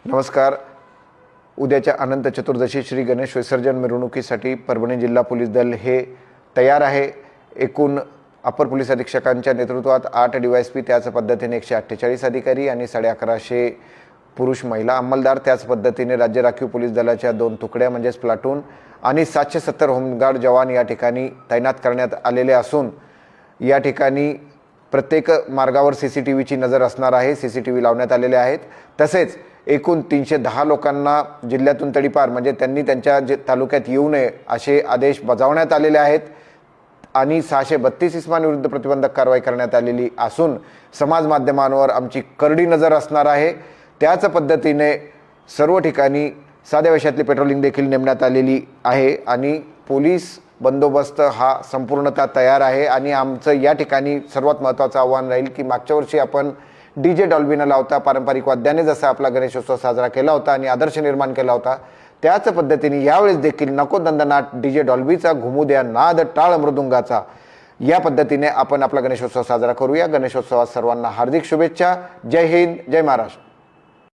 नमस्कार। उद्याच्या अनंत चतुर्दशी श्री गणेश विसर्जन मिरवणुकीसाठी परभणी जिल्हा पोलीस दल हे तयार आहे। एकूण अपर पोलीस अधीक्षकांच्या नेतृत्वात 8 DYSP, त्याच पद्धतीने 148 अधिकारी आणि 1150 पुरुष महिला अंमलदार, त्याच पद्धतीने राज्य राखीव पोलीस दलाच्या 2 तुकड्या म्हणजेच प्लाटून आणि 770 होमगार्ड जवान या ठिकाणी तैनात करण्यात आलेले असून या ठिकाणी प्रत्येक मार्गावर CCTVची नजर असणार आहे। CCTV लावण्यात आलेले आहेत। तसेच एकूण 310 लोकांना जिल्ह्यातून तडीपार म्हणजे त्यांनी त्यांच्या तालुक्यात येऊ नये असे आदेश बजावण्यात आलेले आहेत आणि 632 इस्मांविरुद्ध प्रतिबंधक कारवाई करण्यात आलेली असून समाज माध्यमांवर आमची करडी नजर असणार आहे। त्याच पद्धतीने सर्व ठिकाणी साध्या वेशातली पेट्रोलिंग देखील नेमण्यात आलेली आहे आणि पोलीस बंदोबस्त हा संपूर्णतः तयार आहे। आणि आमचं या ठिकाणी सर्वात महत्त्वाचं आव्हान राहील की मागच्या वर्षी आपण DJ डॉल्बी न लावता पारंपरिक वाद्याने जसा आपला गणेशोत्सव साजरा केला होता आणि आदर्श निर्माण केला होता, त्याच पद्धतीने यावेळेस देखील नको दंडनाट DJ डॉल्बीचा, घुमू द्या नाद टाळ मृदुंगाचा, या पद्धतीने आपण आपला गणेशोत्सव साजरा करूया। गणेशोत्सवात सर्वांना हार्दिक शुभेच्छा। जय हिंद, जय महाराष्ट्र।